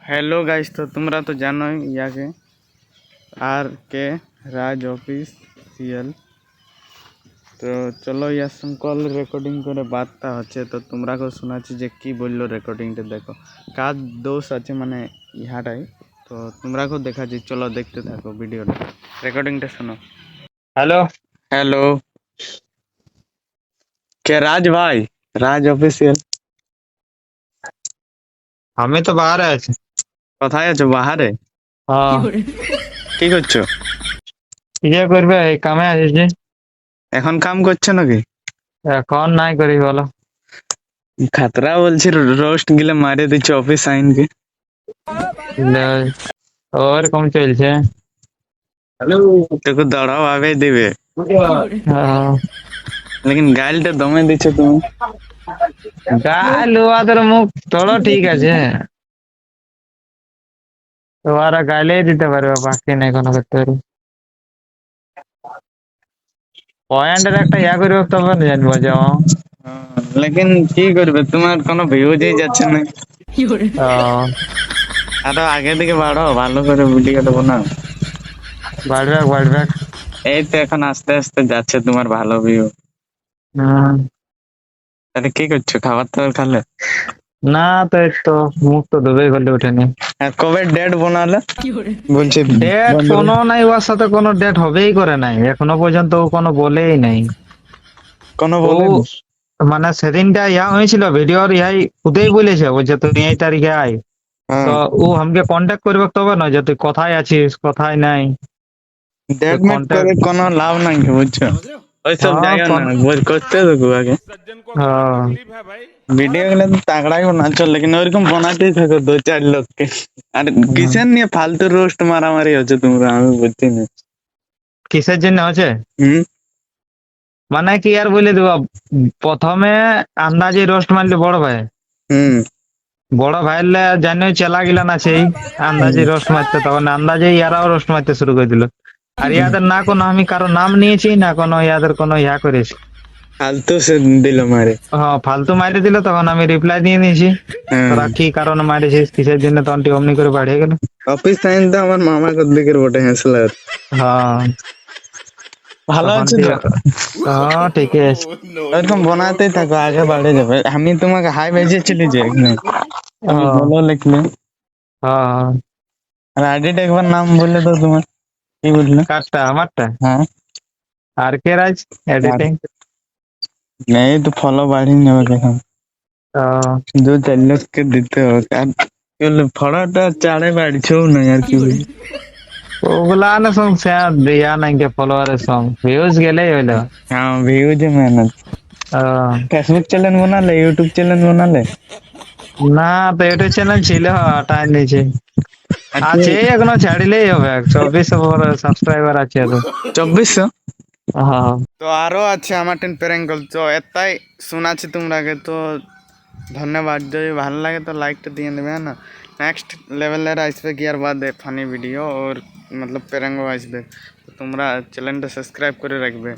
Hello guys, तो तुमरा तो जानो ইয়াকে আর কে রাজ অফিসিয়াল। তো চলো ইয়ার সঙ্গে কল রেকর্ডিং করে বার্তা হচ্ছে, তো তোমরাকেও শোনাচ্ছি যে কি বললো রেকর্ডিংটা। দেখো কাজ দোষ আছে মানে ইহাটাই, তো তোমরাকেও দেখাচ্ছি, চলো দেখতে থাকো ভিডিওটা, রেকর্ডিংটা শোনো। हेलो। হ্যালো, কে রাজ ভাই? রাজ অফিসিয়াল। আমি তো বাহারে আছি। কোথায় আছো? বাহারে? হ্যাঁ। কি করছো? ইয়ে করবে, এই কামে আছিস যে? এখন কাম করছো নাকি? এখন নাই করি বলো। খাতরা বলছি, রোস্ট গিলে মারিয়ে দিচ্ছ অফিস আইনকে। ले- और कौन চলছে? हेलो। তোকে দড়াও আগে দিবে, हाँ। লেকিন গাইলটা দমে দিচ্ছ তুমি। গাল ওদের মুখ তোলো ঠিক আছে, ওরা গাইলেই দিতে পারবে, বাকি নাই কোনো করতে পারবে। পয়েন্টের একটা ইয়া করবে তবে না জানবো যাও। লেকিন কি করবে, তোমার কোনো ভিউজই যাচ্ছে না। আরো আগে দিকে বাড়ো, ভালো করে ভিডিওটা বানাও। বাড়বে বাড়বে। এই তো এখন আস্তে আস্তে যাচ্ছে তোমার ভালো ভিউ। হুম। তাহলে কি করছো, খাবার টাবার খালে? না তো এই তো মুখ তো ডুবেই গলে ওঠেনি। আর কবে ডেট বানালে বলছি? ডেট বন্ধুরা, কোনো নাই, ওর সাথে কোনো ডেট হবেই করে নাই এখনো পর্যন্ত, ও কোনো বলেই নাই। কোনো ও বলেনি? মানে সেদিনটা ইয়া হয়েছিল ভিডিওর ইহাই উদয় বলেছে, বলছে তুই এই তারিখে আয়। হ্যাঁ, তো ও আমাকে কন্ট্যাক্ট করবে তবে না যে তুই কোথায় আছিস কোথায় নাই। ডেট মেট করে কন্ট্যাক্ট। কোনো লাভ নাই, বুঝছো? ওইসব হ্যাঁ জায়গা না, করতে থাকো আগে। হ্যাঁ। ভিডিও গুলো তো তাগড়াই বানাচ্ছো, লেকিন ওইরকম বানাতেই থাকো দু চার লোককে। আর হুম। কিসের নিয়ে ফালতু রোস্ট মারামারি হচ্ছে তোমরা, আমি বুঝছি না। কিসের জন্য হচ্ছে হুম মানে কি আর বলে দেবো। প্রথমে আন্দাজে রোস্ট মারলে বড় ভাই, হুম বড় ভাইয়ের জানোই চেলা গিলা না সেই আন্দাজে রোস্ট মারতে, তখন আন্দাজে ইয়ারাও রোস্ট মারতে শুরু করে দিল। আর ইয়াদের না কোনো আমি কারো নাম নিয়েছি না কোনো ইয়াদের কোনো ইয়া করেছি। ফালতু সে দিল মারে। হ্যাঁ ফালতু মাইরে দিল, তখন আমি রিপ্লাই দিয়ে নিয়েছি হ্যাঁ, তোরা কি কারণে মারিছিস কিসের জন্য, তখন অমনি করে বাড়িয়ে গেল। অফিস টাইম তো আমার মামা দিকের বটে হ্যাসলার। হ্যাঁ ভালো তখন আছে কি। তো? হ্যাঁ ঠিকই আছে। ওরকম বানাতেই থাকো, আগে বাড়ে যাবে। আমি তোমাকে হাই ভেজেছিলি যে এখানে, তুমি হ্যাঁ বলো লিখলে। হ্যাঁ। আর আইডিটা একবার নাম বললে তো তোমার, কি বললে? কারটা আমারটা হ্যাঁ, আর কে রাজ এডিটিং। এই তো ফলো বাড়িয়ে নেবে এখন, দু চার লোককে দিতে হবে। আর কি বললো, ফলোটা চাড়ে বাড়ছেও না, আর কি বলি। ওগুলা না সং দিয়া নাই কে ফলোয়ারের সং ভিউজ গেলেই হইলো। হ্যাঁ, ভিউজ মেহনত। আহ, ফেসবুক চ্যানেল বানালে, ইউটিউব চ্যানেল বানালে? না তো ইউটিউব চ্যানেল ছিল হটাই নিয়েছি। আর তুমি আছে এখনো ছাড়িলেই হবে, 2400 সাবস্ক্রাইবার আছে তো। 2400? হ্যাঁ তো আরো আছে আমার টেন প্যারেঙ্গল, তো এটাই শোনাচ্ছি তোমরাকে। তো ধন্যবাদ, যদি ভালো লাগে তো লাইকটা দিয়ে দেবে, হ্যাঁ না? নেক্সট লেভেলের আসবে গিয়ার বাদে ফানি ভিডিও ওর মতলব প্যারেঙ্গো আসবে, তো তোমরা চ্যানেলটা সাবস্ক্রাইব করে রাখবে।